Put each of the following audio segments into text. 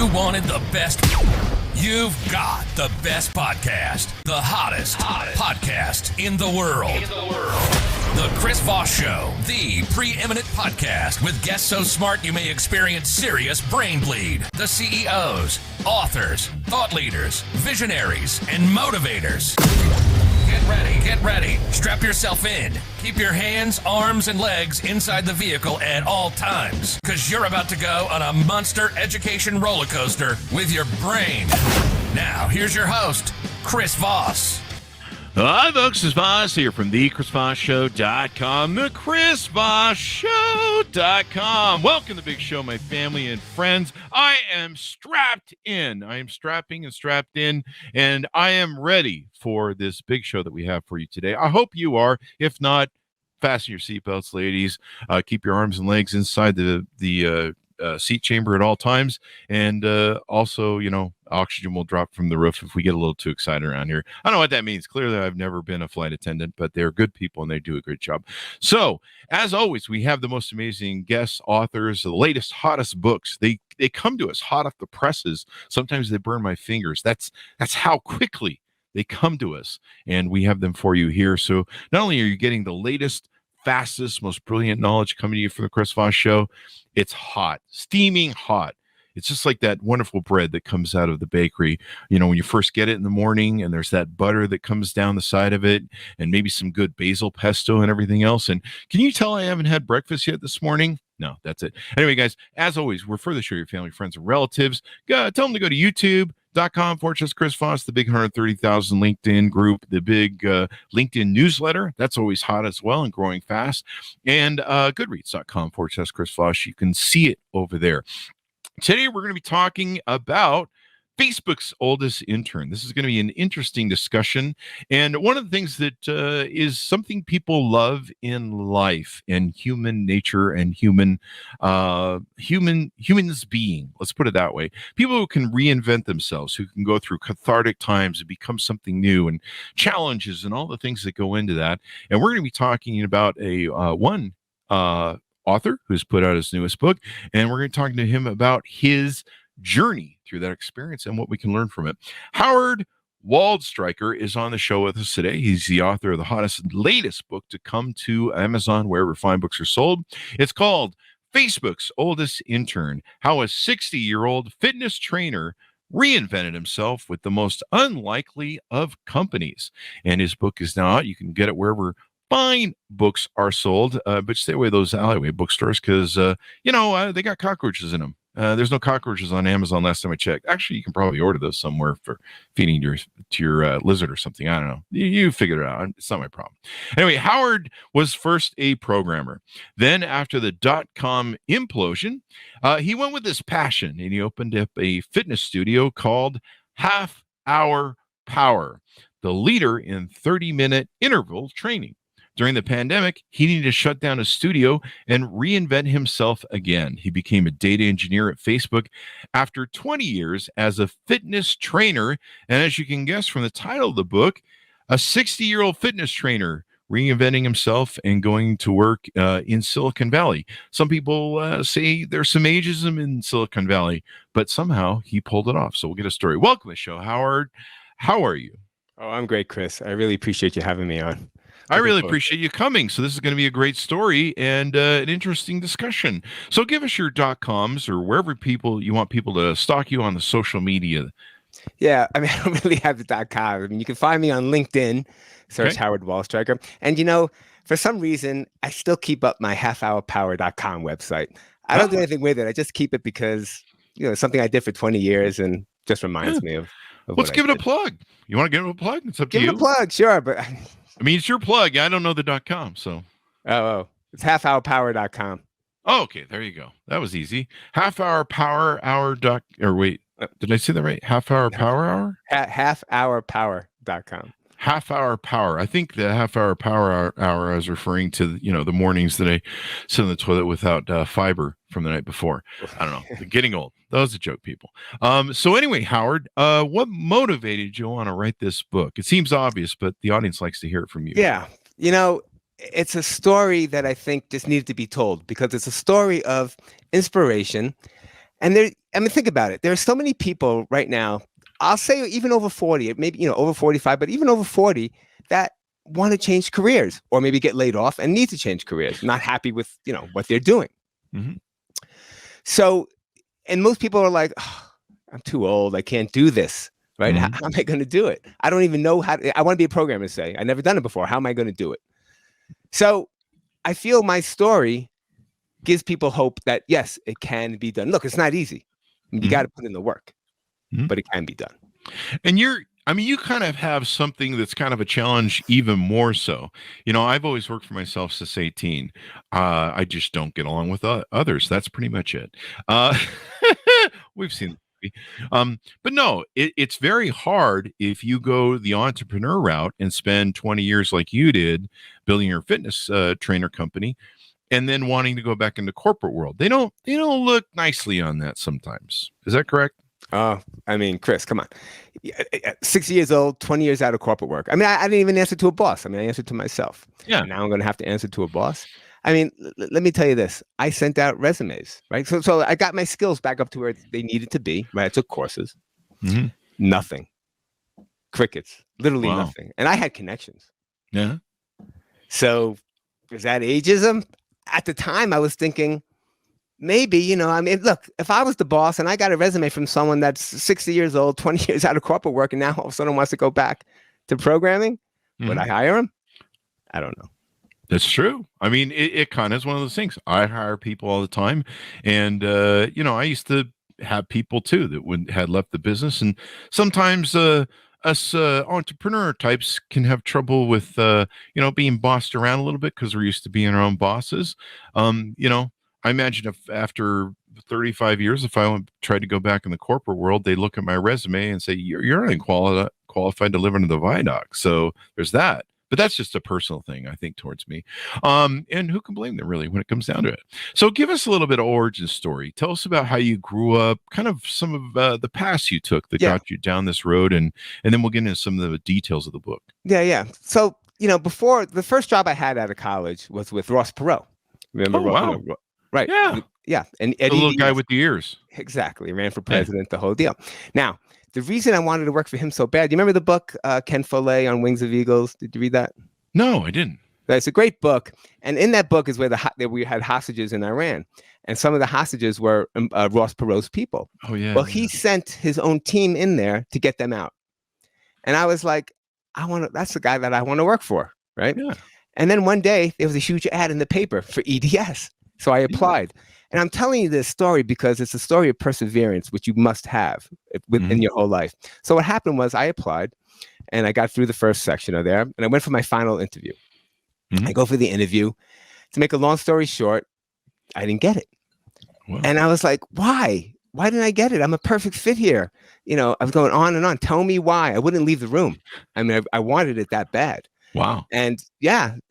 You wanted the best. You've got the best podcast. The hottest podcast in the world. The Chris Voss Show, the preeminent podcast with guests so smart you may experience serious brain bleed. The CEOs, authors, thought leaders, visionaries, and motivators. Get ready. Strap yourself in. Keep your hands, arms, and legs inside the vehicle at all times, because you're about to go on a monster education roller coaster with your brain. Now, here's your host, Chris Voss. Hi, folks. Chris Voss here from the ChrisVossShow.com, the ChrisVossShow.com. Welcome to the big show, my family and friends. I am strapped in. I am strapping and strapped in, and I am ready for this big show that we have for you today. I hope you are. If not, fasten your seatbelts, ladies. Keep your arms and legs inside the seat chamber at all times, and also, oxygen will drop from the roof if we get a little too excited around here. I don't know what that means. Clearly, I've never been a flight attendant, but they're good people and they do a great job. So, as always, we have the most amazing guests, authors, the latest, hottest books. They come to us hot off the presses. Sometimes they burn my fingers. That's how quickly they come to us, and we have them for you here. So, not only are you getting the latest, fastest, most brilliant knowledge coming to you from the Chris Voss Show, it's hot, steaming hot. It's just like that wonderful bread that comes out of the bakery, when you first get it in the morning, and there's that butter that comes down the side of it, and maybe some good basil pesto and everything else. And can you tell I haven't had breakfast yet this morning? No, that's it. Anyway, guys, as always, we're for the show, your family, friends, and relatives. Tell them to go to YouTube.com/Chris Voss, the big 130,000 LinkedIn group, the big LinkedIn newsletter. That's always hot as well and growing fast. And Goodreads.com/Chris Voss. You can see it over there. Today, we're going to be talking about Facebook's Oldest Intern. This is going to be an interesting discussion. And one of the things that is something people love in life and human nature and humans being, let's put it that way. People who can reinvent themselves, who can go through cathartic times and become something new, and challenges and all the things that go into that. And we're going to be talking about one author who's put out his newest book, and we're going to be talking to him about his journey through that experience and what we can learn from it. Howard Waldstreicher is on the show with us today. He's the author of the hottest, latest book to come to Amazon, wherever fine books are sold. It's called Facebook's Oldest Intern: How a 60-year-old fitness trainer reinvented himself with the most unlikely of companies. And his book is now out. You can get it wherever fine books are sold, but stay away those alleyway bookstores because, they got cockroaches in them. There's no cockroaches on Amazon last time I checked. Actually, you can probably order those somewhere for feeding to your lizard or something. I don't know. You figure it out. It's not my problem. Anyway, Howard was first a programmer. Then after the .com implosion, he went with his passion and he opened up a fitness studio called Half Hour Power, the leader in 30-minute interval training. During the pandemic, he needed to shut down his studio and reinvent himself again. He became a data engineer at Facebook after 20 years as a fitness trainer. And as you can guess from the title of the book, a 60-year-old fitness trainer reinventing himself and going to work in Silicon Valley. Some people say there's some ageism in Silicon Valley, but somehow he pulled it off. So we'll get a story. Welcome to the show, Howard. How are you? Oh, I'm great, Chris. I really appreciate you having me on. I really appreciate you coming. So this is going to be a great story and an interesting discussion. So give us your .coms or wherever you want people to stalk you on the social media. Yeah, I don't really have the .com. You can find me on LinkedIn, search Howard Waldstreicher. And, for some reason, I still keep up my halfhourpower.com website. I don't do anything with it. I just keep it because, it's something I did for 20 years and just reminds me of Let's give it a plug. You want to give it a plug? It's up to you. Give it a plug, sure, but it's your plug. I don't know the .com, so. Oh, it's halfhourpower.com. Oh, okay. There you go. That was easy. Did I say that right? Half Hour Power Hour? Halfhourpower.com. Half Hour Power. I think the Half Hour Power Hour I was referring to, the mornings that I sit in the toilet without fiber from the night before. I don't know. Getting old. That was a joke, people. So anyway, Howard, what motivated you on to write this book? It seems obvious, but the audience likes to hear it from you. Yeah. It's a story that I think just needed to be told because it's a story of inspiration. And I mean, think about it. There are so many people right now, I'll say even over 40, maybe, over 45, but even over 40 that want to change careers or maybe get laid off and need to change careers, not happy with, what they're doing. Mm-hmm. So, and most people are like, oh, I'm too old. I can't do this, right? Mm-hmm. How am I going to do it? I don't even know I want to be a programmer, say. I've never done it before. How am I going to do it? So I feel my story gives people hope that, yes, it can be done. Look, it's not easy. You got to put in the work, but it can be done. And you kind of have something that's kind of a challenge even more so. I've always worked for myself since 18. I just don't get along with others. That's pretty much it. We've seen but no, it's very hard if you go the entrepreneur route and spend 20 years like you did building your fitness trainer company and then wanting to go back into corporate world. They don't look nicely on that sometimes. Is that correct? I mean, Chris, come on. 60 years old, 20 years out of corporate work. I mean, I didn't even answer to a boss. I mean, I answered to myself. Yeah. Now I'm going to have to answer to a boss. I mean, let me tell you this. I sent out resumes, right? So I got my skills back up to where they needed to be, right? I took courses. Mm-hmm. Nothing. Crickets. Literally Wow. nothing. And I had connections. Yeah. So is that ageism? At the time, I was thinking, maybe, I mean, look, if I was the boss and I got a resume from someone that's 60 years old, 20 years out of corporate work, and now all of a sudden wants to go back to programming, would I hire him? I don't know. That's true. I mean, it kind of is one of those things. I hire people all the time. And, I used to have people too that had left the business. And sometimes us entrepreneur types can have trouble with, being bossed around a little bit because we're used to being our own bosses. I imagine if after 35 years, if I tried to go back in the corporate world, they look at my resume and say, you're not qualified to live under the viaduct. So there's that. But that's just a personal thing, I think, towards me. And who can blame them, really, when it comes down to it? So give us a little bit of origin story. Tell us about how you grew up, kind of some of the paths you took that got you down this road, and then we'll get into some of the details of the book. Yeah. So, before, the first job I had out of college was with Ross Perot. Remember? Oh, wow. Right. Yeah. And the little guy with the ears. Exactly. Ran for president, the whole deal. Now, the reason I wanted to work for him so bad, you remember the book, Ken Follett on Wings of Eagles? Did you read that? No, I didn't. It's a great book. And in that book is where we had hostages in Iran. And some of the hostages were Ross Perot's people. Oh, yeah. Well, he sent his own team in there to get them out. And I was like, that's the guy that I want to work for, right? Yeah. And then one day, there was a huge ad in the paper for EDS. So I applied. Yeah. And I'm telling you this story because it's a story of perseverance, which you must have within your whole life. So what happened was I applied and I got through the first section of there and I went for my final interview. Mm-hmm. I go for the interview. To make a long story short, I didn't get it. Wow. And I was like, why? Why didn't I get it? I'm a perfect fit here. I was going on and on. Tell me why. I wouldn't leave the room. I mean, I wanted it that bad. Wow. And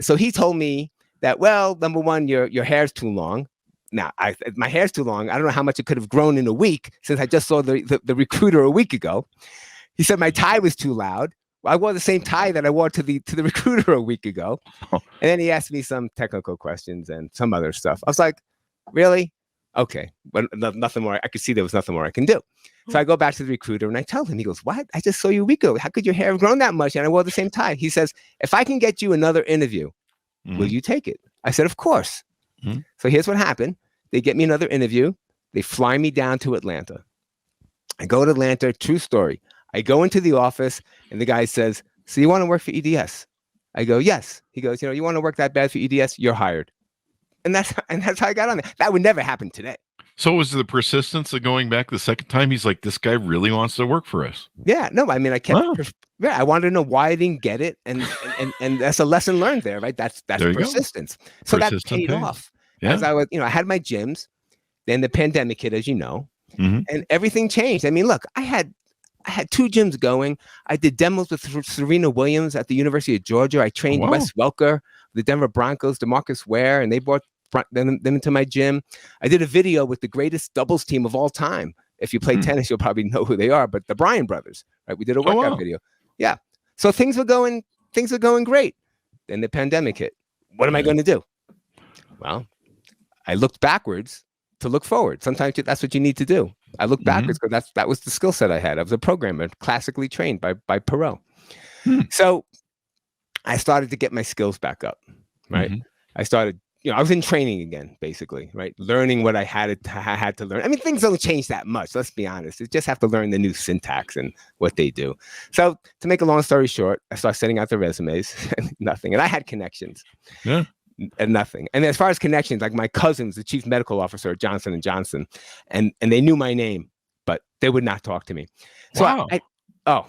so he told me that, well, number one, your hair's too long. Now, my hair's too long. I don't know how much it could have grown in a week since I just saw the recruiter a week ago. He said my tie was too loud. Well, I wore the same tie that I wore to the recruiter a week ago. And then he asked me some technical questions and some other stuff. I was like, really? Okay. But nothing more. I could see there was nothing more I can do. So I go back to the recruiter and I tell him, he goes, what? I just saw you a week ago. How could your hair have grown that much? And I wore the same tie. He says, if I can get you another interview, will you take it? I said, of course. Mm-hmm. So here's what happened. They get me another interview. They fly me down to Atlanta. I go to Atlanta, true story. I go into the office and the guy says, so you want to work for EDS? I go, yes. He goes, you want to work that bad for EDS? You're hired. And that's how I got on there. That would never happen today. So was the persistence of going back the second time? He's like, this guy really wants to work for us. Yeah, no, I mean, I kept, I wanted to know why I didn't get it. And that's a lesson learned there, right? That's persistence. So that paid off. Yeah. As I was, I had my gyms, then the pandemic hit, as you know, and everything changed. I mean, look, I had 2 gyms going. I did demos with Serena Williams at the University of Georgia. I trained Wes Welker, the Denver Broncos, DeMarcus Ware, and they brought them into my gym. I did a video with the greatest doubles team of all time. If you play tennis, you'll probably know who they are, but the Bryan brothers, right? We did a workout video. Yeah. So things were going great. Then the pandemic hit. What am I going to do? Well, I looked backwards to look forward. Sometimes that's what you need to do. I look backwards because that was the skill set I had. I was a programmer, classically trained by Perot. So I started to get my skills back up, right? I started, I was in training again, basically, right? Learning what I had to learn. I mean, things don't change that much. Let's be honest. You just have to learn the new syntax and what they do. So to make a long story short, I started sending out the resumes and nothing. And I had connections. Yeah. And nothing. And as far as connections, like my cousin's the chief medical officer at Johnson & Johnson, and they knew my name, but they would not talk to me. So wow.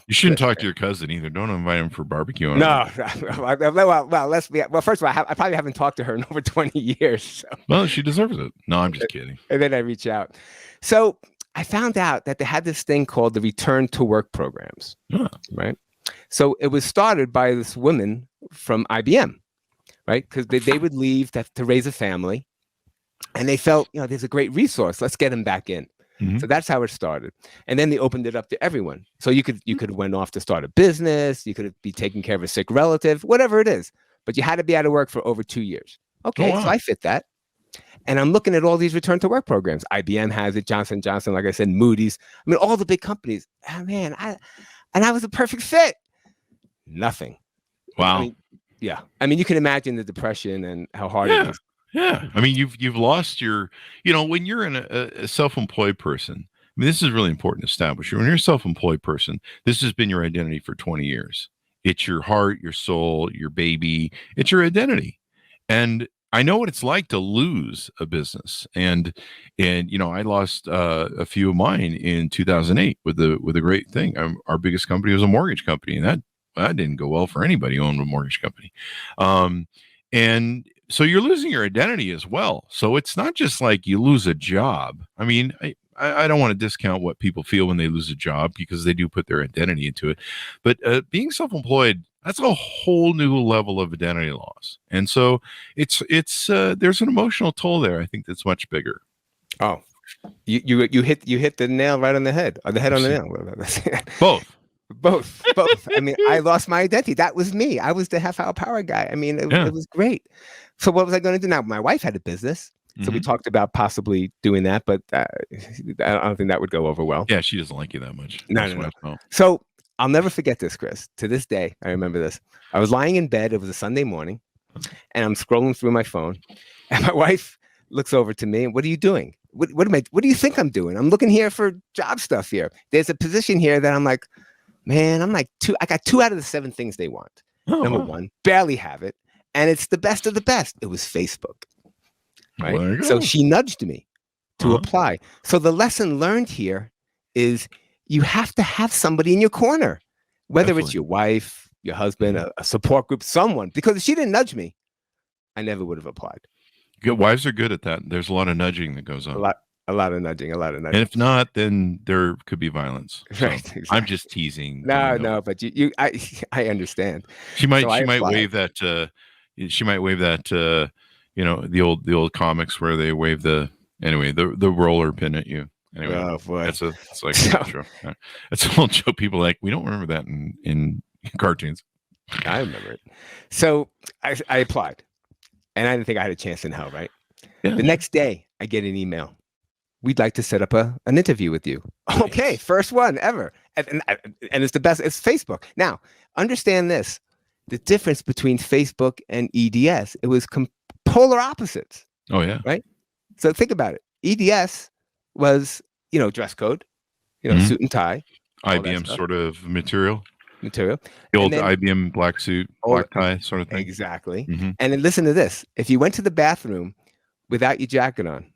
You shouldn't talk to your cousin either. Don't invite him for barbecue. No. Well, first of all, I probably haven't talked to her in over 20 years. So. Well, she deserves it. No, I'm just kidding. And then I reach out. So I found out that they had this thing called the return to work programs, right? So it was started by this woman from IBM. Right? Because they would leave to raise a family, and they felt, there's a great resource. Let's get them back in. So that's how it started. And then they opened it up to everyone. So you could went off to start a business. You could be taking care of a sick relative, whatever it is. But you had to be out of work for over 2 years. Okay, so I fit that. And I'm looking at all these return to work programs. IBM has it, Johnson & Johnson, like I said, Moody's. I mean, all the big companies. Oh, man, I was a perfect fit. Nothing. Wow. I mean, you can imagine the depression and how hard it is. Yeah. I mean, you've lost your, when you're a self-employed person, I mean, this is really important to establish. When you're a self-employed person, this has been your identity for 20 years. It's your heart, your soul, your baby. It's your identity. And I know what it's like to lose a business. And I lost a few of mine in 2008 with a great thing. Our biggest company was a mortgage company, and that didn't go well for anybody who owned a mortgage company. And so you're losing your identity as well. So it's not just like you lose a job. I mean, I don't want to discount what people feel when they lose a job, because they do put their identity into it. But being self-employed, that's a whole new level of identity loss. And so it's there's an emotional toll there, I think, that's much bigger. Oh, you hit the nail right on the head, or the head on the nail. Both. I mean, I lost my identity. That was me. I was the half-hour power guy. I mean, it was great. So what was I going to do now? My wife had a business. So we talked about possibly doing that, but I don't think that would go over well. Yeah, she doesn't like you that much. No. So I'll never forget this, Chris. To this day, I remember this. I was lying in bed. It was a Sunday morning, and I'm scrolling through my phone, and my wife looks over to me. What are you doing? What do you think I'm doing? I'm looking here for job stuff here. There's a position here that I'm like, man, I got 2 out of the 7 things they want. Number 1, barely have it. And it's the best of the best. It was Facebook. Right. Well, so she nudged me to apply. So the lesson learned here is you have to have somebody in your corner, whether it's your wife, your husband, a support group, someone, because if she didn't nudge me, I never would have applied. Good. Wives are good at that. There's a lot of nudging that goes on. A lot of nudging. And if not, then there could be violence. So right. Exactly. I'm just teasing. No, but I understand. She might wave that. She might wave that. The old comics where they wave the roller pin at you. Anyway, oh boy, it's like it's an old joke. People like, we don't remember that in cartoons. I remember it. So I applied, and I didn't think I had a chance in hell. Right. Yeah. The next day, I get an email. We'd like to set up an interview with you. Okay, first one ever, and it's the best. It's Facebook. Now, understand this: the difference between Facebook and EDS. It was polar opposites. Oh yeah. Right. So think about it. EDS was, dress code, suit and tie. IBM sort of material. The old IBM black suit, black tie sort of thing. Exactly. And then listen to this. If you went to the bathroom without your jacket on,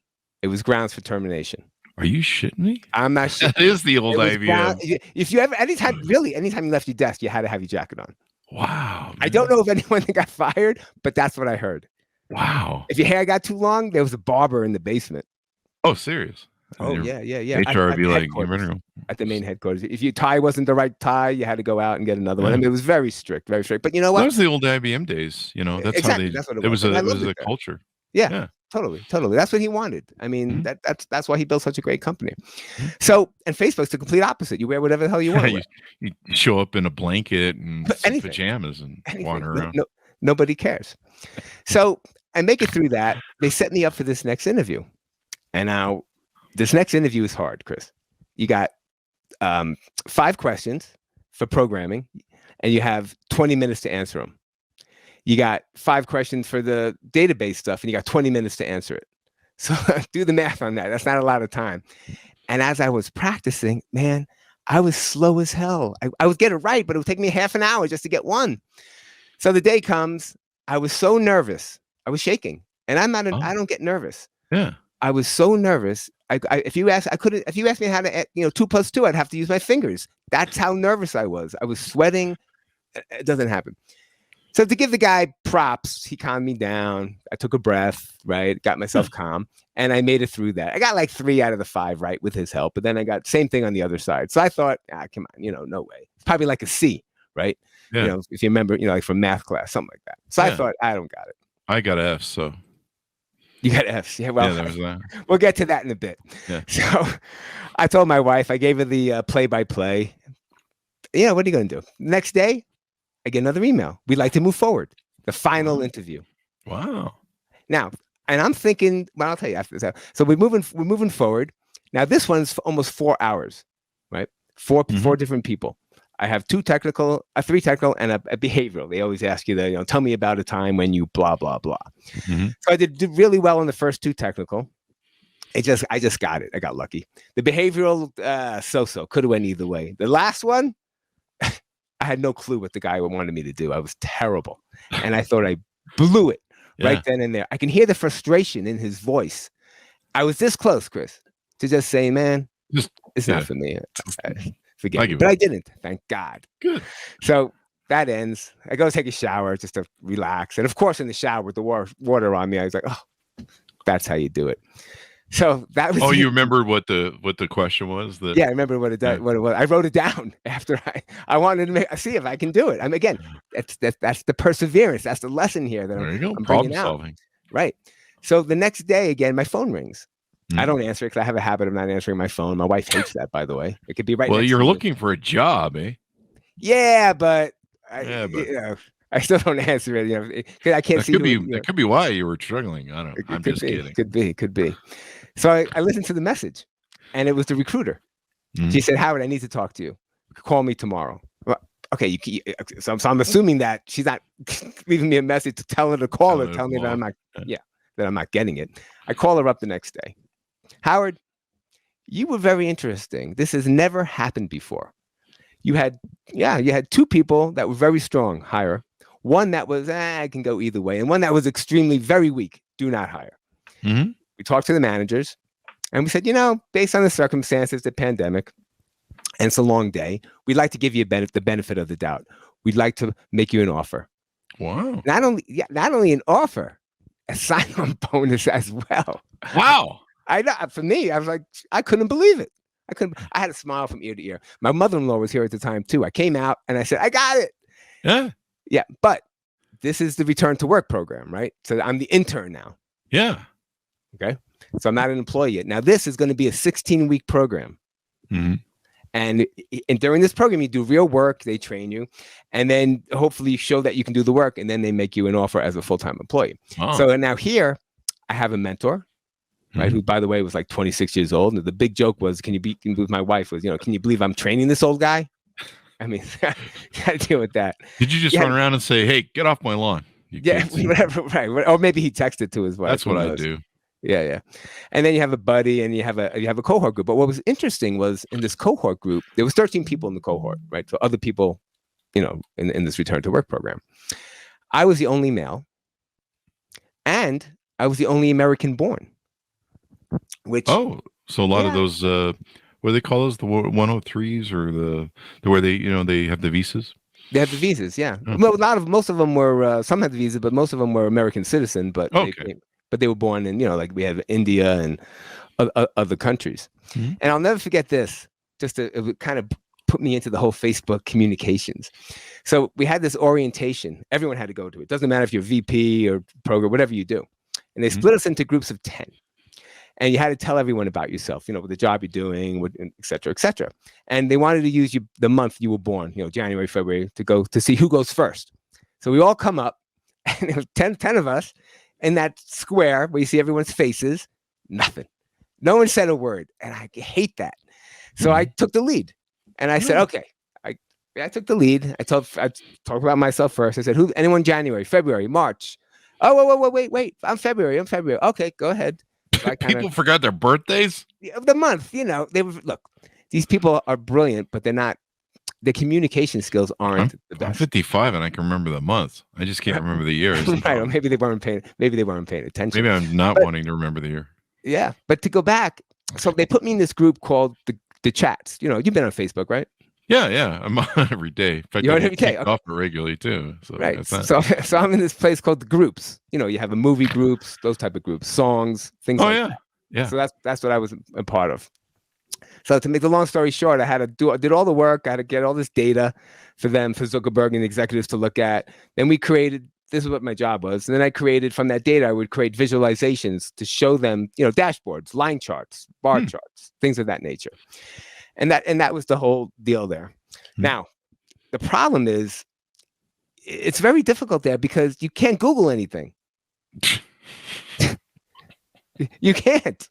it was grounds for termination. Are you shitting me? I'm not shitting. That is the old IBM. If you ever, anytime you left your desk, you had to have your jacket on. Wow. Man. I don't know if anyone got fired, but that's what I heard. Wow. If your hair got too long, there was a barber in the basement. Oh, serious? Oh, yeah. HR would be like, at the main headquarters. If your tie wasn't the right tie, you had to go out and get another one. I mean, it was very strict, very strict. But you know what? That was the old IBM days. That's exactly. That's what it was. It was a culture. Yeah. Totally. That's what he wanted. I mean, that's why he built such a great company. So, and Facebook's the complete opposite. You wear whatever the hell you want. You show up in a blanket and some pajamas and wander around. Nobody cares. So I make it through that. They set me up for this next interview. And now this next interview is hard, Chris. You got 5 questions for programming, and you have 20 minutes to answer them. You got 5 questions for the database stuff, and you got 20 minutes to answer it. So do the math on that. That's not a lot of time. And as I was practicing, man, I was slow as hell. I would get it right, but it would take me half an hour just to get one. So the day comes, I was so nervous. I was shaking, and I don't get nervous. Yeah. I was so nervous. If you asked me how to, 2 + 2, I'd have to use my fingers. That's how nervous I was. I was sweating. It doesn't happen. So to give the guy props, he calmed me down. I took a breath, right? Got myself calm, and I made it through that. I got like 3 out of the 5 right with his help, but then I got same thing on the other side. So I thought, come on, no way. It's probably like a C, right? Yeah. If you remember, like from math class, something like that. So I thought, I don't got it. I got F, so. You got F's. Yeah, well, there was that. We'll get to that in a bit. Yeah. So I told my wife, I gave her the play-by-play. Yeah, what are you going to do? Next day, I get another email. We'd like to move forward. The final interview. Wow. Now, and I'm thinking, well, I'll tell you after this. So we're moving forward. Now, this one's for almost 4 hours, right? Four different people. I have 3 technical, and a behavioral. They always ask you tell me about a time when you blah, blah, blah. Mm-hmm. So I did really well in the first 2 technical. I just got it. I got lucky. The behavioral, so could have went either way. The last one, I had no clue what the guy wanted me to do. I was terrible. And I thought I blew it right then and there. I can hear the frustration in his voice. I was this close, Chris, to just say, man, it's not for me. Forget it. But I didn't, thank God. Good. So that ends. I go take a shower just to relax. And of course, in the shower with the water on me, I was like, oh, that's how you do it. So that was. Oh, you remembered what the question was? Yeah, I remember what it was. I wrote it down after I wanted to see if I can do it. Again, that's the perseverance. That's the lesson here that I'm problem bringing out. solving. Right. So the next day, again, my phone rings. I don't answer it because I have a habit of not answering my phone. My wife hates that, by the way. It could be right. Well, next you're to looking for a job, eh? Yeah, but I still don't answer it. Because I can't see. That could be why you were struggling. I don't know. I'm just kidding. Could be. So I listened to the message, and it was the recruiter. She said, "Howard, I need to talk to you. Call me tomorrow." Well, okay, so I'm assuming that she's not leaving me a message to tell her to call her, tell me that I'm not getting it. I call her up the next day. Howard, you were very interesting. This has never happened before. You had 2 people that were very strong, hire. One that was, I can go either way. And one that was extremely, very weak, do not hire. Mm-hmm. We talked to the managers and we said, based on the circumstances, the pandemic, and it's a long day, we'd like to give you the benefit of the doubt. We'd like to make you an offer. Wow. Not only an offer, a sign-on bonus as well. Wow. I know. For me, I was like, I couldn't believe it. I had a smile from ear to ear. My mother-in-law was here at the time too. I came out and I said, I got it. Yeah. Yeah. But this is the return to work program, right? So I'm the intern now. Yeah. Okay. So I'm not an employee yet. Now this is going to be a 16-week program. Mm-hmm. And during this program, you do real work. They train you, and then hopefully you show that you can do the work, and then they make you an offer as a full-time employee. Oh. So now here, I have a mentor, right? Who, by the way, was like 26 years old. And the big joke was, with my wife was, can you believe I'm training this old guy? I mean, got to deal with that. Did you just run around and say, "Hey, get off my lawn"? Whatever, right? Or maybe he texted to his wife. That's what I do. Yeah. And then you have a buddy and you have a cohort group. But what was interesting was in this cohort group, there was 13 people in the cohort, right? So other people, in this return to work program. I was the only male and I was the only American born. So a lot of those, what do they call those? The 103s or the where they have the visas? They have the visas, yeah. Well, most of them were, some had the visa, but most of them were American citizen, but they were born in, like we have India and other countries. Mm-hmm. And I'll never forget this, it kind of put me into the whole Facebook communications. So we had this orientation. Everyone had to go to it. Doesn't matter if you're VP or program, whatever you do. And they split us into groups of 10. And you had to tell everyone about yourself, the job you're doing, et cetera, et cetera. And they wanted to use the month you were born, January, February, to see who goes first. So we all come up, and it was 10 of us in that square where you see everyone's faces, nothing. No one said a word, and I hate that. So I took the lead, and I said, okay. I took the lead. I talked about myself first. I said, anyone January, February, March? Oh, wait. I'm February. Okay, go ahead. So people forgot their birthdays? Of the month, look, these people are brilliant, but their communication skills aren't the best. I'm 55 and I can remember the month. I just can't remember the years. Right, or maybe they weren't paying attention. Maybe I'm not wanting to remember the year. Yeah, but to go back, so they put me in this group called the chats. You've been on Facebook, right? Yeah. I'm on every day. In fact, You're on I every day. off it regularly too. So right. So I'm in this place called the groups. You have a movie groups, those type of groups, songs, things like that. Yeah. So that's what I was a part of. So to make the long story short, I did all the work. I had to get all this data for Zuckerberg and the executives to look at. Then we created, this is what my job was. And then I created from that data, I would create visualizations to show them, dashboards, line charts, bar charts, things of that nature. And that was the whole deal there. Now, the problem is it's very difficult there because you can't Google anything. You can't.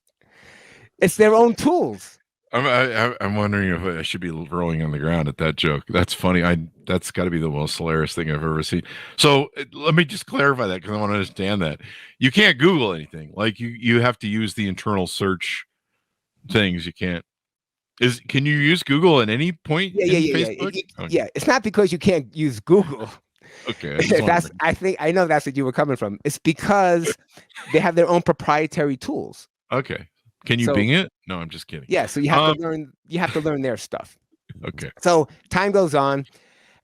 It's their own tools. I'm wondering if I should be rolling on the ground at that joke. That's funny. That's got to be the most hilarious thing I've ever seen. So let me just clarify that because I want to understand that. You can't Google anything. Like you have to use the internal search things. You can't. Can you use Google at any point in Facebook? Yeah. It's not because you can't use Google. Okay. I know that's what you were coming from. It's because they have their own proprietary tools. Okay. Can you Bing it? No, I'm just kidding. Yeah, so you have to learn. You have to learn their stuff. Okay. So time goes on,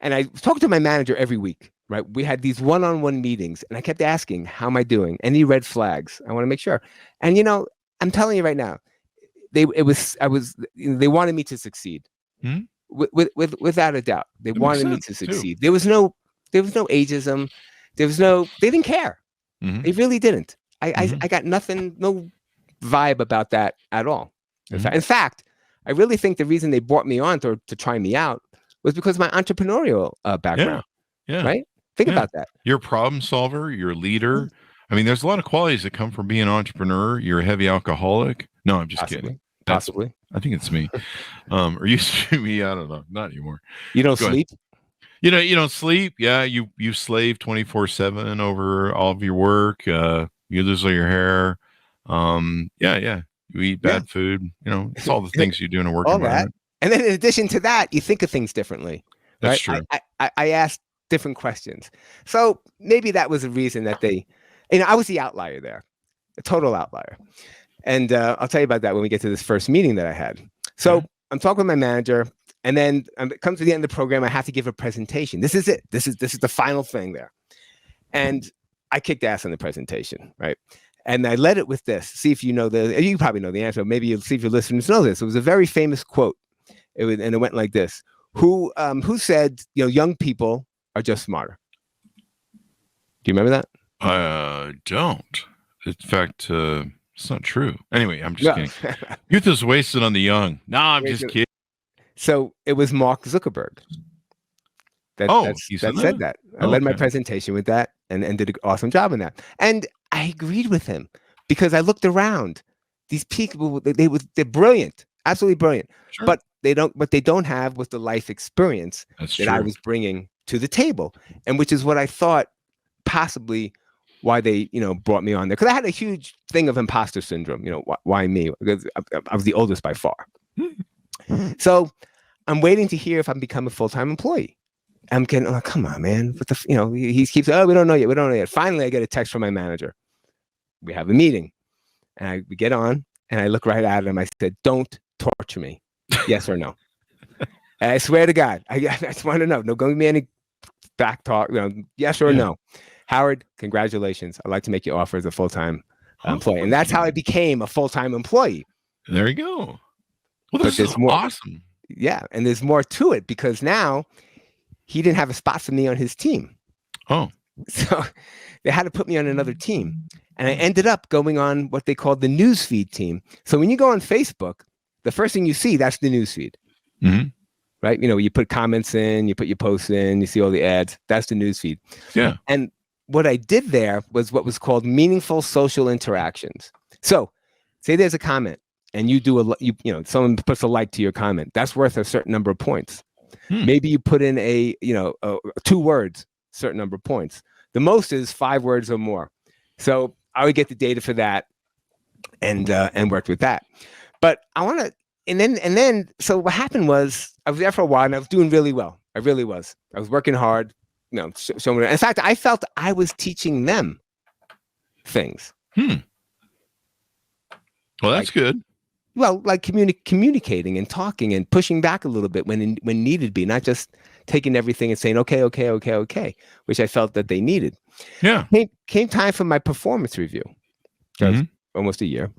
and I talk to my manager every week. Right, we had these one-on-one meetings, and I kept asking, "How am I doing? Any red flags? I want to make sure." And I'm telling you right now, they wanted me to succeed, without a doubt. They wanted me to succeed. There was no ageism. They didn't care. They really didn't. I got nothing. No vibe about that at all. In fact, I really think the reason they brought me on to try me out was because of my entrepreneurial background. Yeah. Right? Think about that. You're a problem solver. You're a leader. I mean, there's a lot of qualities that come from being an entrepreneur. You're a heavy alcoholic. No, I'm just kidding. Possibly. I think it's me. Or used to be me. I don't know. Not anymore. You don't sleep? You don't sleep. Yeah. You slave 24/7 over all of your work. You lose all your hair. Yeah. You eat bad food. It's all the things you do in a work environment. And then in addition to that, you think of things differently. That's true. I asked different questions. So maybe that was the reason that I was the outlier there, a total outlier. And I'll tell you about that when we get to this first meeting that I had. So I'm talking with my manager, and then it comes to the end of the program. I have to give a presentation. This is it. This is the final thing there. And I kicked ass on the presentation, right? And I led it with this. See if you know you probably know the answer. Maybe you'll see if your listeners know this. It was a very famous quote. And it went like this. Who said, young people are just smarter? Do you remember that? I don't. In fact, it's not true. Anyway, I'm just kidding. Youth is wasted on the young. No, I'm just kidding. So it was Mark Zuckerberg that said that. I led my presentation with that and did an awesome job in that. And I agreed with him because I looked around. These people, they're brilliant, absolutely brilliant. Sure. But they don't have was the life experience that I was bringing to the table, and which is what I thought possibly why they brought me on there, because I had a huge thing of imposter syndrome. Why me? Because I was the oldest by far. So I'm waiting to hear if I'm become a full-time employee. I'm getting, oh, come on, man. What the, he keeps, we don't know yet. Finally, I get a text from my manager. We have a meeting, and we get on, and I look right at him. I said, "Don't torture me. Yes or no?" And I swear to God, I just want to know. No, don't give me any back talk. Yes or no. Howard, congratulations. I'd like to make you offer as a full-time employee. And that's how I became a full-time employee. There you go. Well, this is awesome. Yeah, and there's more to it because now he didn't have a spot for me on his team. Oh. So they had to put me on another team. And I ended up going on what they called the newsfeed team. So when you go on Facebook, the first thing you see, that's the newsfeed. Mm-hmm. Right? You put comments in, you put your posts in, you see all the ads. That's the newsfeed. Yeah. And what I did there was what was called meaningful social interactions. So say there's a comment and you do someone puts a like to your comment, that's worth a certain number of points. Maybe you put in 2 words, certain number of points. The most is 5 words or more. So I would get the data for that and worked with that. But I want to, and then, so what happened was I was there for a while and I was doing really well. I really was. I was working hard, in fact, I felt I was teaching them things. Well, that's good. Well, like communicating and talking and pushing back a little bit when needed be, not just taking everything and saying, okay, which I felt that they needed. Yeah. Came time for my performance review. Almost a year.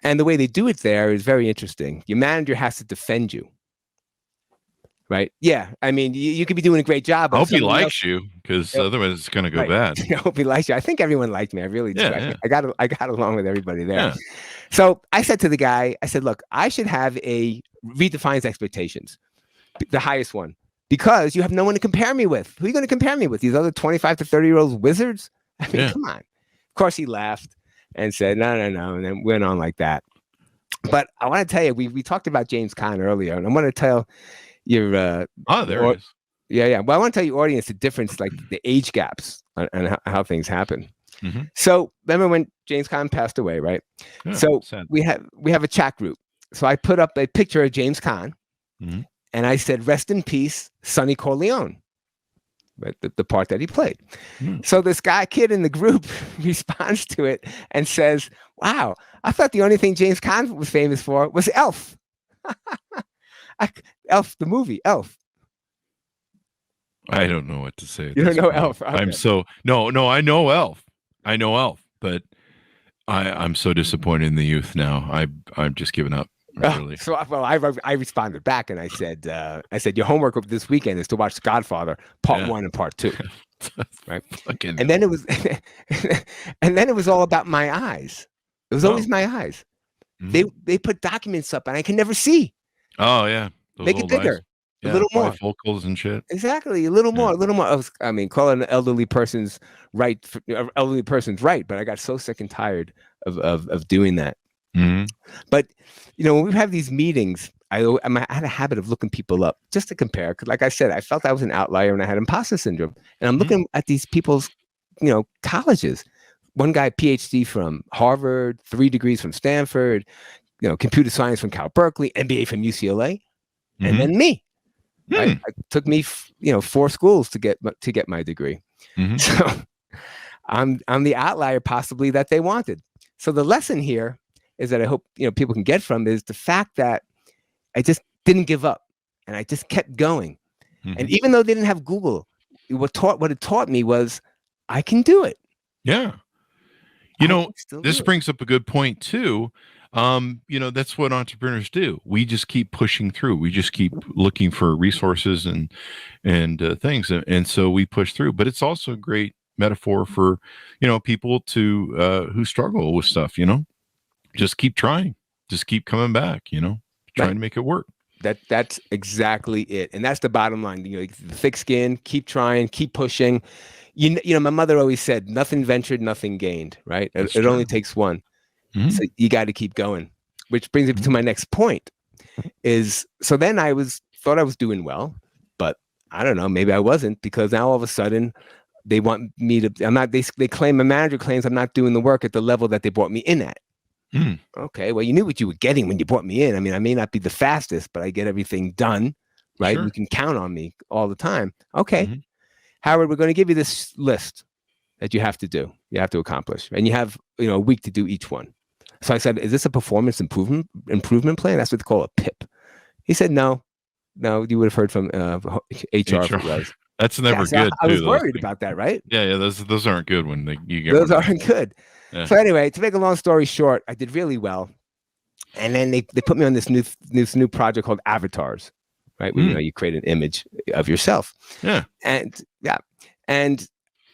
And the way they do it there is very interesting. Your manager has to defend you. Right? Yeah. I mean, you could be doing a great job. I hope he likes you, because otherwise it's going to go bad. I hope he likes you. I think everyone liked me. I really do. Yeah. I got along with everybody there. Yeah. So I said to the guy, look, I should have a redefines expectations, the highest one, because you have no one to compare me with. Who are you going to compare me with? These other 25 to 30-year-old wizards? I mean, come on. Of course, he laughed and said, no. And then went on like that. But I want to tell you, we talked about James Caan earlier, and I want to tell your there it is. Yeah. Well, I want to tell your audience the difference, like the age gaps and how things happen. So remember when James Caan passed away, right? Yeah, so sad. we have a chat group. So I put up a picture of James Caan, and I said, "Rest in peace, Sonny Corleone," right? The part that he played. So this kid in the group responds to it and says, "Wow, I thought the only thing James Caan was famous for was Elf." Elf, the movie, Elf. I don't know what to say. You don't know Elf. Okay. No, I know Elf. But I'm so disappointed in the youth now. I'm just giving up. Really. I responded back and I said, your homework this weekend is to watch Godfather Part 1 and Part 2. Right. And then it was all about my eyes. It was always my eyes. They put documents up and I can never see. Oh yeah. Make it bigger. A little more focals and shit. Exactly. A little more. I mean, call it an elderly person's right, but I got so sick and tired of doing that. But when we have these meetings, I had a habit of looking people up just to compare. Because like I said, I felt I was an outlier and I had imposter syndrome. And I'm looking at these people's, colleges. One guy, PhD from Harvard, 3 degrees from Stanford, computer science from Cal Berkeley, MBA from UCLA, and then me. Right? It took me, 4 schools to get my degree. So I'm the outlier possibly that they wanted. So the lesson here is that I hope people can get from is the fact that I just didn't give up and I just kept going. And even though they didn't have Google, what it taught me was I can do it. Yeah. This brings up a good point too. That's what entrepreneurs do. We just keep pushing through. We just keep looking for resources and things. And so we push through, but it's also a great metaphor for, people to, who struggle with stuff, just keep trying, just keep coming back, trying to make it work. That's exactly it. And that's the bottom line. Thick skin, keep trying, keep pushing. My mother always said, nothing ventured, nothing gained, right? It only takes one. So you got to keep going, which brings me to my next point so then thought I was doing well, but I don't know, maybe I wasn't, because now all of a sudden they want me to, my manager claims I'm not doing the work at the level that they brought me in at. Okay. Well, you knew what you were getting when you brought me in. I mean, I may not be the fastest, but I get everything done, right? Sure. You can count on me all the time. Okay. Howard, we're going to give you this list that you have to do, you have to accomplish, and you have, a week to do each one. So I said, is this a performance improvement plan? That's what they call a PIP. He said, no, you would have heard from HR. If it was. That's never good. I was worried about that, right? Yeah. Those aren't good when you get those aren't good. Yeah. So anyway, to make a long story short, I did really well. And then they put me on this new project called Avatars, right? Where, you create an image of yourself. Yeah. And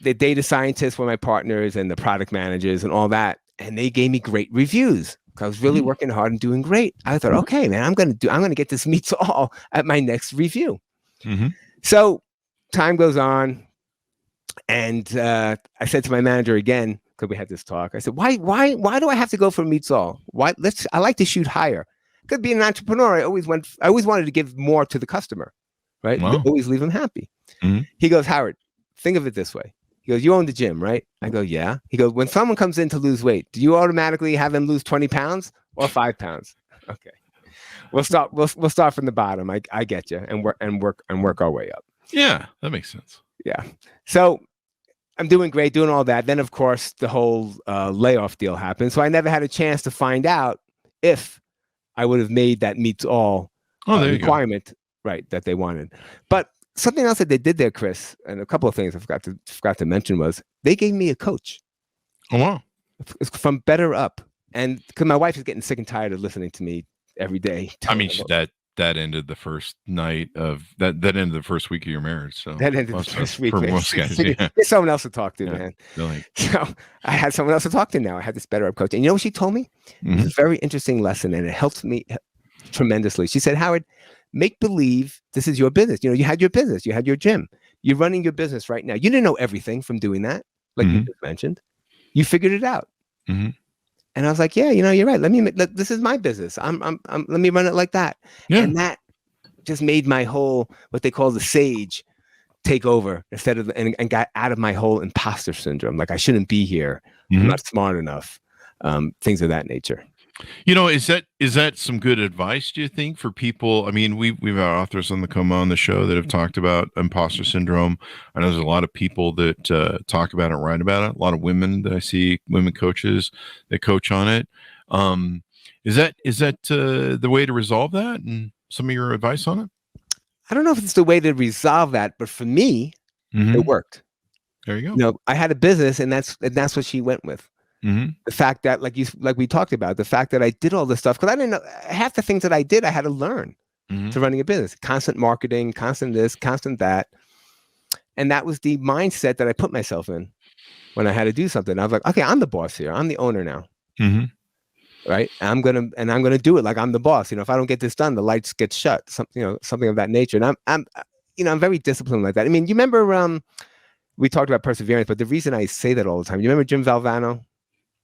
the data scientists were my partners and the product managers and all that. And they gave me great reviews because I was really working hard and doing great. I thought, okay, man, I'm going to get this meets all at my next review. So time goes on. And I said to my manager again, because we had this talk. I said, why do I have to go for meets all? I like to shoot higher. Because being an entrepreneur, I always wanted to give more to the customer, right? Wow. Always leave them happy. Mm-hmm. He goes, Howard, think of it this way. He goes, you own the gym, right? I go, yeah. He goes, when someone comes in to lose weight, do you automatically have them lose 20 pounds or 5 pounds? Okay. We'll start from the bottom. I get you, and work our way up. Yeah, that makes sense. Yeah. So I'm doing great, doing all that. Then, of course, the whole layoff deal happened. So I never had a chance to find out if I would have made that meets all requirement, right, that they wanted. But something else that they did there, Chris, and a couple of things I forgot to mention was they gave me a coach. Oh, wow. It's from Better Up. And because my wife is getting sick and tired of listening to me every day. I mean, that ended the first night of that ended the first week of your marriage. So that ended the first week. For most guys, Get someone else to talk to, man. Really. So I had someone else to talk to now. I had this Better Up coach. And you know what she told me? Mm-hmm. It's a very interesting lesson, and it helped me tremendously. She said, Howard, make believe this is your business. You know, you had your business, you had your gym. You're running your business right now. You didn't know everything from doing that, like you just mentioned. You figured it out. Mm-hmm. And I was like, yeah, you know, you're right. This is my business. Let me run it like that. Yeah. And that just made my whole, what they call the sage, take over instead of, and got out of my whole imposter syndrome. Like I shouldn't be here. I'm not smart enough. Things of that nature. You know, is that some good advice, do you think, for people? I mean, we've had authors come on the show that have talked about imposter syndrome. I know there's a lot of people that talk about it, write about it. A lot of women that I see, women coaches that coach on it. Is that the way to resolve that? And some of your advice on it? I don't know if it's the way to resolve that, but for me, it worked. There you go. You know, I had a business, and that's what she went with. The fact that, like we talked about, the fact that I did all this stuff, because I didn't know half the things that I did, I had to learn to running a business. Constant marketing, constant this, constant that. And that was the mindset that I put myself in when I had to do something. I was like, okay, I'm the boss here. I'm the owner now. Right? I'm gonna do it like I'm the boss. You know, if I don't get this done, the lights get shut. Something of that nature. And I'm very disciplined like that. I mean, you remember we talked about perseverance, but the reason I say that all the time, you remember Jim Valvano?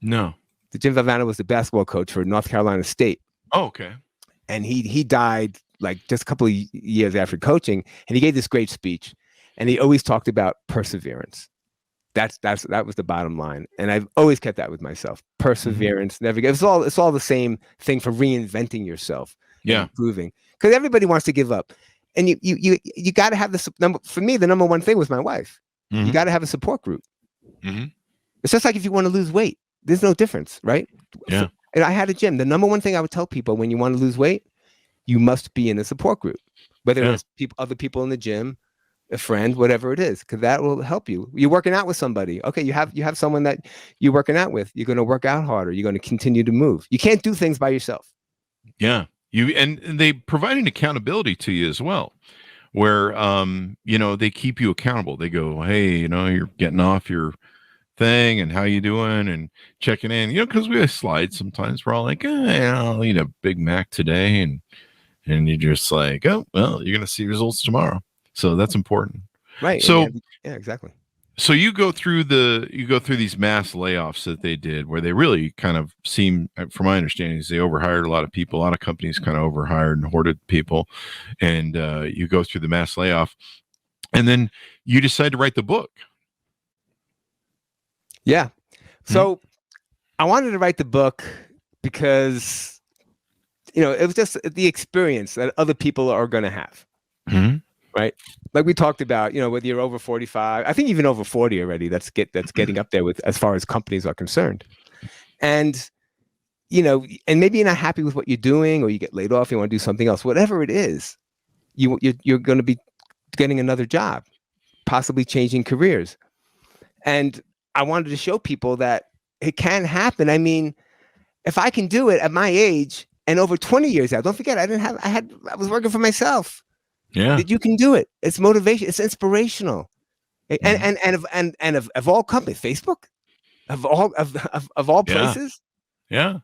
No. Jim Valvano was the basketball coach for North Carolina State. Oh, okay. And he died like just a couple of years after coaching, and he gave this great speech, and he always talked about perseverance. That was the bottom line, and I've always kept that with myself. Perseverance, never give. It's all the same thing for reinventing yourself, improving, because everybody wants to give up, and you got to have the number. For me, the number one thing was my wife. You got to have a support group. It's just like if you want to lose weight. There's no difference, right? Yeah. And I had a gym. The number one thing I would tell people when you want to lose weight, you must be in a support group, whether it's other people in the gym, a friend, whatever it is, because that will help you. You're working out with somebody. Okay, you have someone that you're working out with. You're going to work out harder. You're going to continue to move. You can't do things by yourself. Yeah. And they provide an accountability to you as well, where they keep you accountable. They go, hey, you're getting off your thing, and how you doing, and checking in, because we have slides sometimes. We're all like, I'll eat a Big Mac today, and you're just like, oh well, you're gonna see results tomorrow. So that's important, right? So yeah, exactly. So you go through these mass layoffs that they did, where they really kind of seem, from my understanding, is they overhired a lot of people. A lot of companies kind of overhired and hoarded people, and you go through the mass layoff, and then you decide to write the book. Yeah. So I wanted to write the book because, it was just the experience that other people are going to have. Right. Like we talked about, whether you're over 45, I think even over 40 already, that's getting up there with, as far as companies are concerned. And, and maybe you're not happy with what you're doing, or you get laid off, you want to do something else, whatever it is, you're going to be getting another job, possibly changing careers. And I wanted to show people that it can happen. I mean, if I can do it at my age and over 20 years out, don't forget, I was working for myself. Yeah. That you can do it. It's motivation. It's inspirational. And of all companies, Facebook, of all places. Yeah.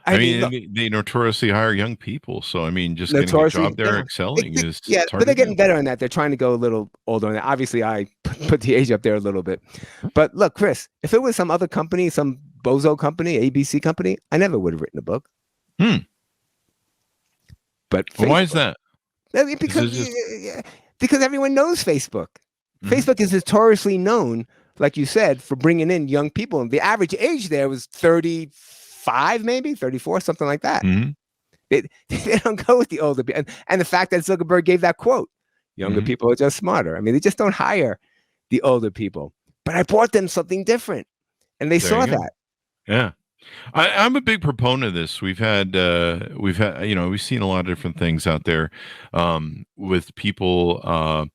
I mean, look, they notoriously hire young people. So, I mean, just getting a notoriously, job there, yeah. excelling is Yeah, it's hard but they're to do. getting better on that. They're trying to go a little older on that. Obviously, I put the age up there a little bit. But look, Chris, if it was some other company, some bozo company, ABC company, I never would have written a book. But Well, why is that? I mean, because everyone knows Facebook. Facebook is notoriously known, like you said, for bringing in young people. And the average age there was 35, maybe 34, something like that. They don't go with the older people. And the fact that Zuckerberg gave that quote, younger people are just smarter. I mean, they just don't hire the older people. But I brought them something different. And they saw that. Yeah. I'm a big proponent of this. We've had, we've seen a lot of different things out there with people,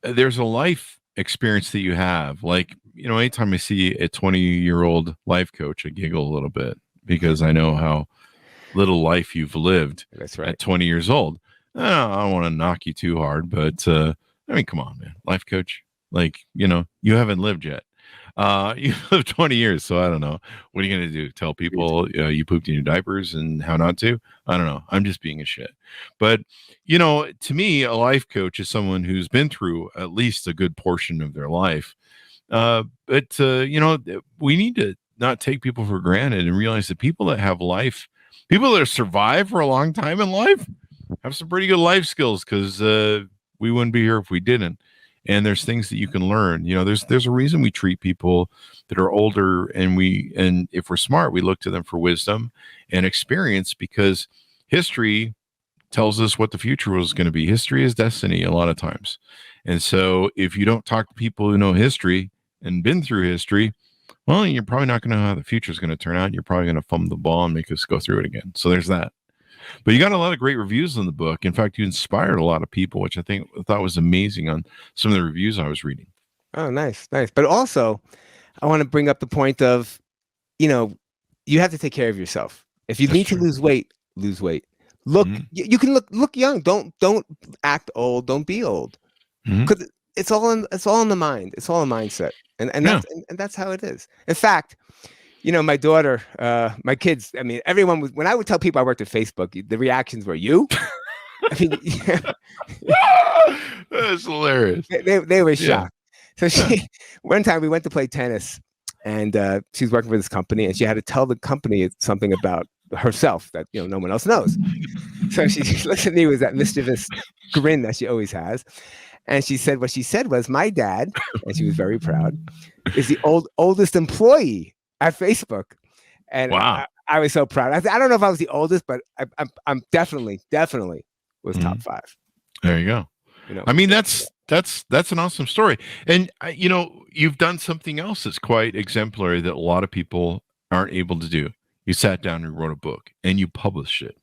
there's a life experience that you have. Like, anytime I see a 20-year-old life coach, I giggle a little bit because I know how little life you've lived. That's right. At 20 years old. I don't want to knock you too hard, but I mean, come on, man. Life coach, like, you haven't lived yet. You've lived 20 years, so I don't know. What are you going to do? Tell people you pooped in your diapers and how not to? I don't know. I'm just being a shit. But, to me, a life coach is someone who's been through at least a good portion of their life. But we need to not take people for granted and realize that people that have life, people that have survived for a long time in life have some pretty good life skills because we wouldn't be here if we didn't. And there's things that you can learn. There's a reason we treat people that are older, and if we're smart, we look to them for wisdom and experience, because history tells us what the future was going to be. History is destiny a lot of times. And so if you don't talk to people who know history and been through history, well, you're probably not going to know how the future is going to turn out. You're probably going to fumble the ball and make us go through it again. So there's that. But you got a lot of great reviews in the book. In fact, you inspired a lot of people, which I thought was amazing on some of the reviews I was reading. Oh, nice. But also, I want to bring up the point of, you have to take care of yourself. If you need to lose weight, lose weight. Look, you can look young. Don't act old. Don't be old. Because it's all in the mind. It's all a mindset, and that's how it is. In fact, my daughter, my kids, I mean, everyone when I would tell people I worked at Facebook, the reactions were, you? I mean, that's hilarious. They were shocked. So one time we went to play tennis, and she was working for this company, and she had to tell the company something about herself that, no one else knows. So she looked at me with that mischievous grin that she always has. And she said, what she said was, my dad, and she was very proud, is the oldest employee at Facebook. And wow. I was so proud. I don't know if I was the oldest, but I'm definitely was top 5. There you go. I mean, that's an awesome story. And you've done something else that's quite exemplary that a lot of people aren't able to do. You sat down and wrote a book and you published it.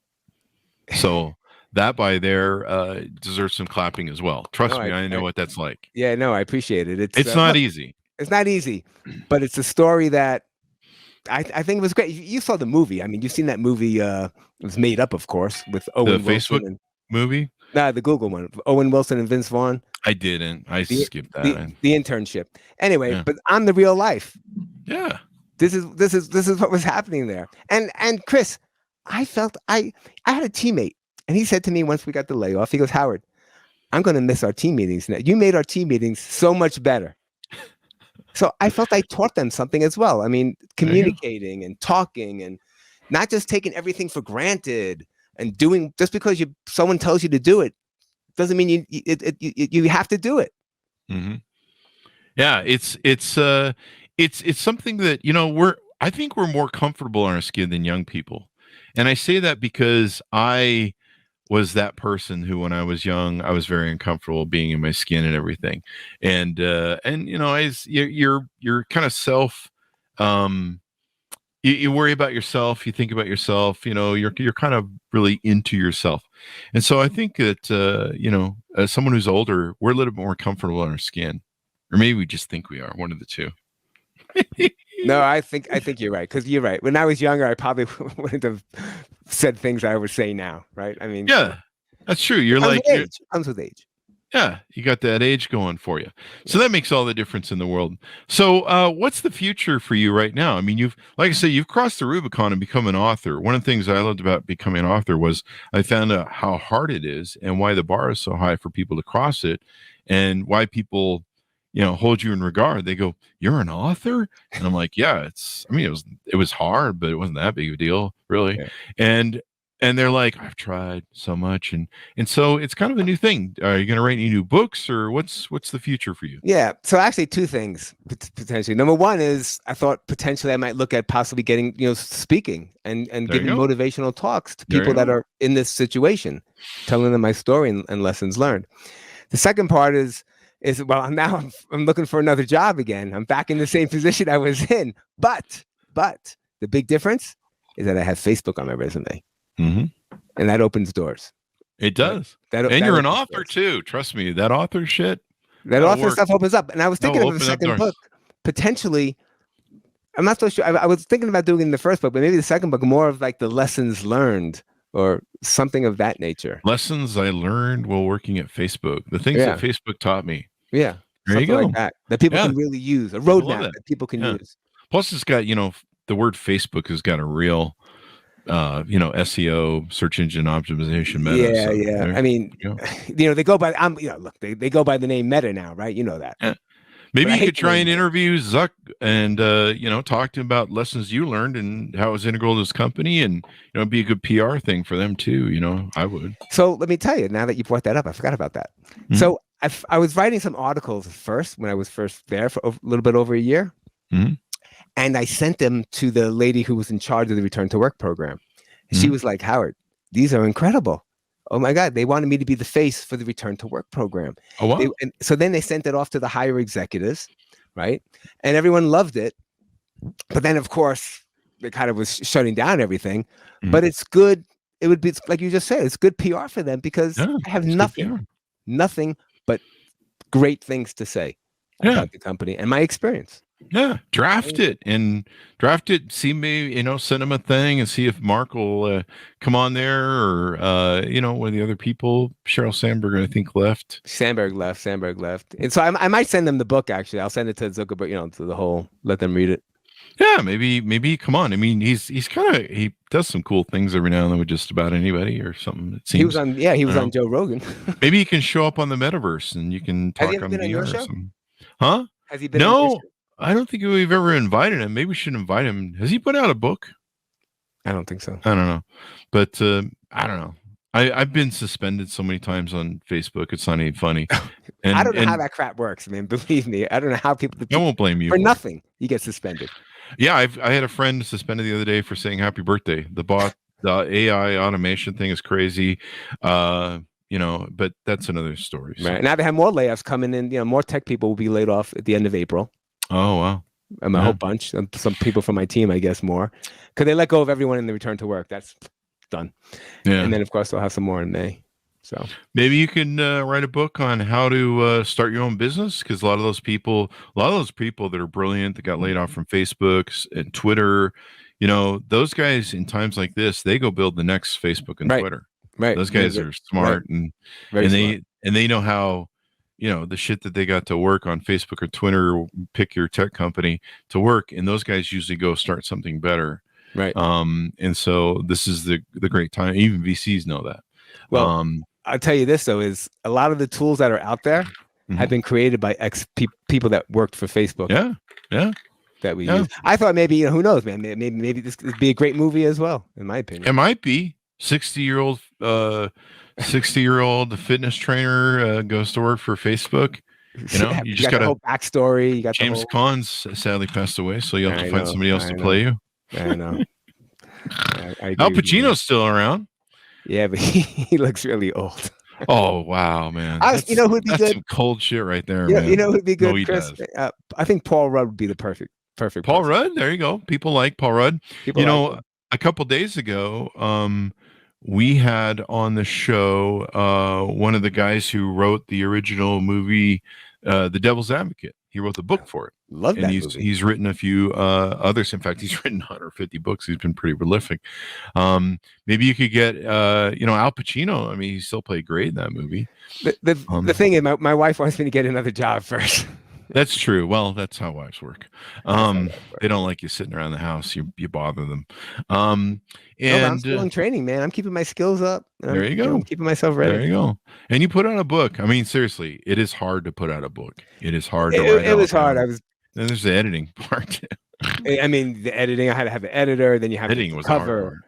So that by there deserves some clapping as well. Trust me, I know what that's like. Yeah, no, I appreciate it. It's not easy. It's not easy, but it's a story that I think was great. You saw the movie. I mean, you've seen that movie. It was made up, of course, with Owen Wilson. Facebook movie? Nah, the Google one. Owen Wilson and Vince Vaughn. I didn't. I skipped that. The internship. Anyway, but on the real life. Yeah. This is what was happening there. And Chris, I felt I had a teammate, and he said to me once we got the layoff, he goes, Howard, I'm going to miss our team meetings now. You made our team meetings so much better. So I felt I taught them something as well. I mean, communicating and talking and not just taking everything for granted and doing just because someone tells you to do it doesn't mean you have to do it. Yeah, it's something that I think we're more comfortable in our skin than young people, and I say that because I was that person who, when I was young, I was very uncomfortable being in my skin and everything. And you're kind of self, you worry about yourself, you think about yourself, you're kind of really into yourself. And so I think that, as someone who's older, we're a little bit more comfortable in our skin, or maybe we just think we are, one of the two. No, I think you're right. Because you're right. When I was younger, I probably wouldn't have said things I would say now. Right. I mean, yeah, that's true. You're comes with age. Yeah, you got that age going for you. So that makes all the difference in the world. So what's the future for you right now? I mean, like I said, you've crossed the Rubicon and become an author. One of the things I loved about becoming an author was I found out how hard it is and why the bar is so high for people to cross it, and why people, hold you in regard. They go, "You're an author?" And I'm like, "Yeah, it was hard, but it wasn't that big of a deal, really." Yeah. And they're like, "I've tried so much," and so it's kind of a new thing. Are you going to write any new books, or what's the future for you? Yeah. So actually, two things potentially. Number one is I thought potentially I might look at possibly getting, speaking and giving motivational talks to people that are in this situation, telling them my story and lessons learned. The second part is well, now I'm looking for another job again. I'm back in the same position I was in, but the big difference is that I have Facebook on my resume. Mm-hmm. And that opens doors. It does. And you're an author too. Trust me, that author shit. That author stuff opens up. And I was thinking of the second book. Potentially, I'm not so sure. I was thinking about doing the first book, but maybe the second book, more of like the lessons learned or something of that nature. Lessons I learned while working at Facebook. The things that Facebook taught me. Yeah. There you go. Like that people can really use. A roadmap that people can use. Plus, it's got, the word Facebook has got a real SEO, search engine optimization meta. Yeah. I mean, they go by they go by the name Meta now, right? You know that. Yeah. Maybe you could try and interview Zuck and talk to him about lessons you learned and how it was integral to his company, and it'd be a good PR thing for them too. I would. So let me tell you, now that you brought that up, I forgot about that. Mm-hmm. So I was writing some articles first when I was first there for a little bit over a year. Mm-hmm. And I sent them to the lady who was in charge of the Return to Work program. She was like, "Howard, these are incredible. Oh my God." They wanted me to be the face for the Return to Work program. Oh, wow. And so then they sent it off to the higher executives, right? And everyone loved it. But then, of course, they kind of was shutting down everything. Mm-hmm. But it's good. It would be, like you just said, it's good PR for them because I have nothing but great things to say about the company and my experience. Yeah, draft it. See me, send him a thing and see if Mark will come on there, or one of the other people. Sheryl Sandberg, I think, left. Sandberg left. And so I might send them the book. Actually, I'll send it to Zuckerberg. To the whole, let them read it. Yeah, maybe come on. I mean, he does some cool things every now and then with just about anybody or something. It seems he was on Joe Rogan. Maybe he can show up on the metaverse and you can talk on VR or something. Huh? Has he been? No. I don't think we've ever invited him. Maybe we should invite him. Has he put out a book? I don't think so. I don't know. But I don't know. I've been suspended so many times on Facebook. It's not even funny. I don't know how that crap works. I mean, believe me, I don't know how people. I won't blame you. For nothing, you get suspended. Yeah, I had a friend suspended the other day for saying happy birthday. The AI automation thing is crazy. But that's another story. So. Right. Now they have more layoffs coming in. More tech people will be laid off at the end of April. Oh, wow. A whole bunch. Some people from my team, I guess, more. Because they let go of everyone in the Return to Work. That's done. Yeah. And then, of course, they'll have some more in May. So maybe you can write a book on how to start your own business, because a lot of those people that are brilliant, that got laid off from Facebook and Twitter, those guys in times like this, they go build the next Facebook and Twitter. Right. Those guys are smart and they know how, the shit that they got to work on Facebook or Twitter, pick your tech company to work. And those guys usually go start something better. Right. And so this is the great time. Even VCs know that. Well, I'll tell you this, though, is a lot of the tools that are out there have been created by people that worked for Facebook. Yeah. That we use. I thought maybe, who knows, man, maybe this would be a great movie as well, in my opinion. It might be. 60-year-old fitness trainer goes to work for Facebook. You just got a whole backstory. You got James Caan's sadly passed away, so you have to find somebody else to play you. I know. Al Pacino's still around. Yeah, but he looks really old. Oh wow, man! Who'd be that's good? Some cold shit right there, man. Who'd be good, Chris? I think Paul Rudd would be the perfect. Paul Rudd. There you go. People like Paul Rudd. A couple days ago, we had on the show one of the guys who wrote the original movie, The Devil's Advocate. He wrote the book for it. Love and that he's movie. he's written a few others. In fact, he's written 150 books. He's been pretty prolific. Maybe you could get Al Pacino. I mean, he still played great in that movie. The thing is, my wife wants me to get another job first. That's true. Well, that's how wives work. They don't like you sitting around the house. You bother them. I'm still in training, man. I'm keeping my skills up. There you go. I'm keeping myself ready. There you go. And you put out a book. I mean, seriously, it is hard to put out a book. It is hard to write. It was hard. And there's the editing part. I mean, the editing. I had to have the editor. Then you have editing the was cover,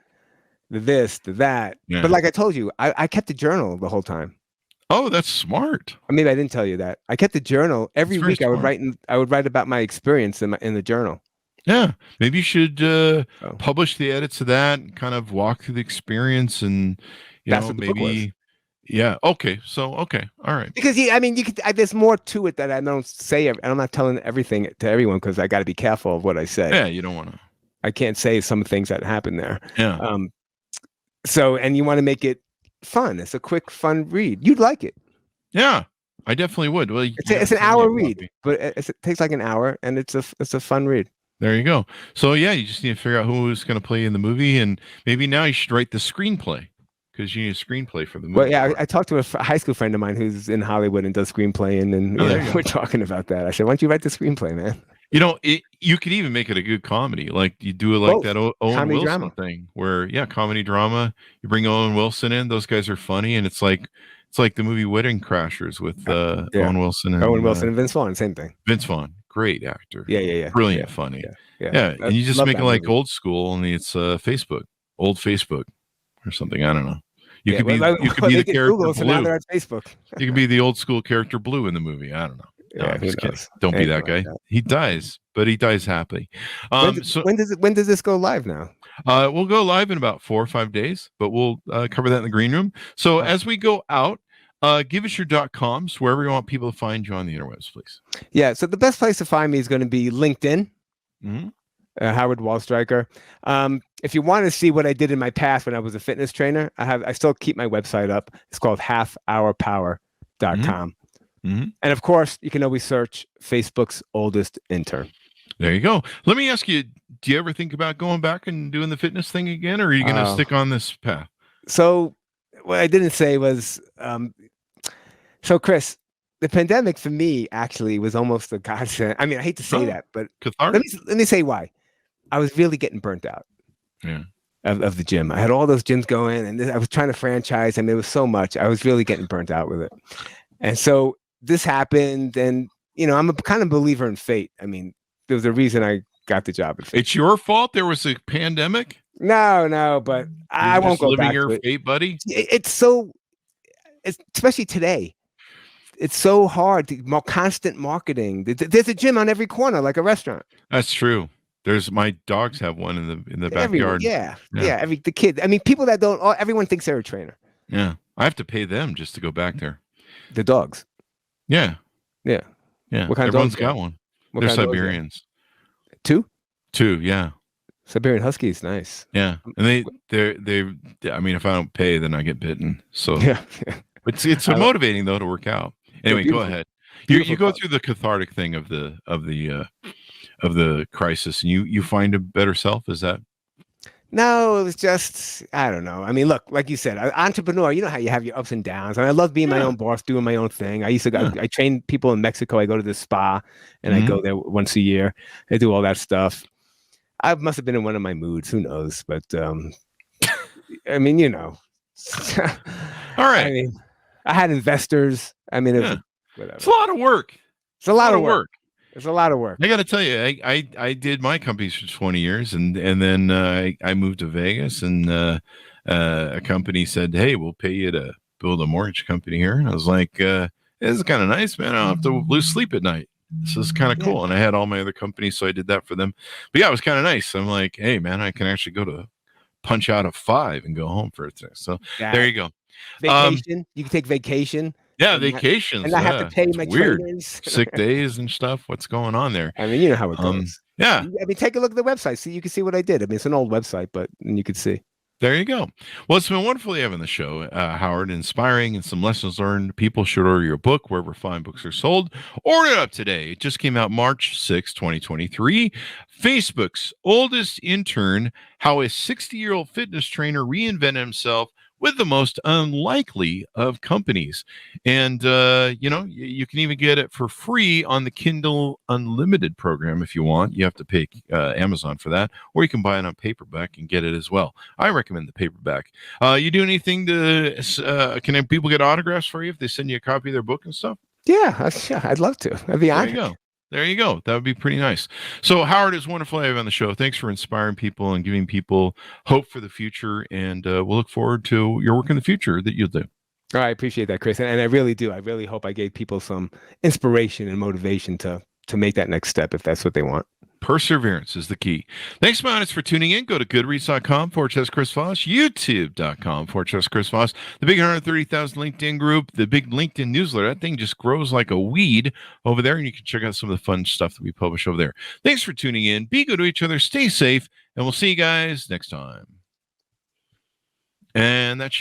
the this, the that. Yeah. But like I told you, I kept a journal the whole time. Oh, that's smart. Maybe I didn't tell you that. I kept a journal every week. Smart. I would write about my experience in the journal. Yeah, maybe you should publish the edits of that and kind of walk through the experience and That's what the book was. Yeah. Okay. So all right. Because you could. There's more to it that I don't say. And I'm not telling everything to everyone because I got to be careful of what I say. Yeah, you don't want to. I can't say some things that happen there. Yeah. And you want to make it fun. It's a quick, fun read. You'd like it. Yeah, I definitely would. Well, it's an hour read, but it takes like an hour, and it's a fun read. There you go. So yeah, you just need to figure out who's going to play in the movie, and maybe now you should write the screenplay because you need a screenplay for the movie. Well, yeah, I talked to a high school friend of mine who's in Hollywood and does screenplaying, and we're talking about that. I said, "Why don't you write the screenplay, man?" You could even make it a good comedy, like you do it like Both. that Owen Comedy Wilson drama. thing, where comedy drama. You bring Owen Wilson in; those guys are funny, and it's like the movie Wedding Crashers with Owen Wilson and Vince Vaughn, same thing. Vince Vaughn, great actor. Yeah. Brilliant, funny. Yeah. And you just make it like old school, and it's Facebook, old Facebook, or something. I don't know. You could be the character Google, so now they're at Facebook. You could be the old school character Blue in the movie. I don't know. No, I'm just kidding. Don't be that guy. He dies, but he dies happy. When does this go live now? We'll go live in about 4 or 5 days, but we'll cover that in the green room. So as we go out, give us your .coms wherever you want people to find you on the interwebs, please. Yeah. So the best place to find me is going to be LinkedIn. Mm-hmm. Howard Waldstreicher. If you want to see what I did in my past when I was a fitness trainer, I still keep my website up. It's called halfhourpower.com. Mm-hmm. And of course, you can always search Facebook's Oldest Intern. There you go. Let me ask you, do you ever think about going back and doing the fitness thing again, or are you going to stick on this path? So what I didn't say was, so Chris, the pandemic for me actually was almost a godsend. I mean, I hate to say that, but let me say why. I was really getting burnt out. Yeah. Of the gym. I had all those gyms going, and I was trying to franchise, and there was so much. I was really getting burnt out with it. And so this happened, and I'm a kind of believer in fate. I mean, there was a reason I got the job at fate. It's your fault there was a pandemic? No, but I won't go back to it. Living your fate, buddy? It's especially today. It's so hard to constant marketing. There's a gym on every corner, like a restaurant. That's true. My dogs have one in the backyard. The kids. I mean, people that don't. Everyone thinks they're a trainer. Yeah, I have to pay them just to go back there. The dogs. Yeah. What kind of Everyone's dogs? got one. They're Siberians. Two, yeah. Siberian Huskies, nice. Yeah, and they. I mean, if I don't pay, then I get bitten. So it's motivating though to work out. Anyway, go ahead. You go through the cathartic thing of the crisis, and you find a better self. Is that? No, it was just, I don't know. I mean, look, like you said, entrepreneur, you know how you have your ups and downs. I love being my own boss, doing my own thing. I used to go, I train people in Mexico. I go to the spa and I go there once a year. I do all that stuff. I must have been in one of my moods. Who knows? But I mean, all right. I mean, I had investors. I mean, whatever. It's a lot of work. It's a lot of work. It's a lot of work. I got to tell you, I did my companies for 20 years, and then I moved to Vegas, and a company said, "Hey, we'll pay you to build a mortgage company here." And I was like, "This is kind of nice, man. I don't have to lose sleep at night. This is kind of cool." And I had all my other companies, so I did that for them. But yeah, it was kind of nice. I'm like, "Hey, man, I can actually go to punch out a 5 and go home for it." So there you go. Vacation. You can take vacation. Yeah, vacations. And I have to pay my trainers. Sick days and stuff. What's going on there? I mean, you know how it goes. Yeah. I mean, take a look at the website. You can see what I did. I mean, it's an old website, but you could see. There you go. Well, it's been wonderful having the show, Howard. Inspiring and some lessons learned. People should order your book wherever fine books are sold. Order it up today. It just came out March 6, 2023. Facebook's Oldest Intern, How a 60-year-old fitness trainer reinvented himself with the most unlikely of companies. And, you can even get it for free on the Kindle Unlimited program if you want. You have to pay Amazon for that, or you can buy it on paperback and get it as well. I recommend the paperback. You do anything can people get autographs for you if they send you a copy of their book and stuff? Yeah, I'd love to. I'd be honored. There you go. There you go. That would be pretty nice. So, Howard, it's wonderful to have you on the show. Thanks for inspiring people and giving people hope for the future. And we'll look forward to your work in the future that you'll do. Oh, I appreciate that, Chris. And I really do. I really hope I gave people some inspiration and motivation to make that next step if that's what they want. Perseverance is the key. Thanks, my audience, for tuning in. Go to goodreads.com/Chris Voss, youtube.com/Chris Voss, the big 130,000 LinkedIn group, the big LinkedIn newsletter. That thing just grows like a weed over there, and you can check out some of the fun stuff that we publish over there. Thanks for tuning in. Be good to each other. Stay safe, and we'll see you guys next time. And that's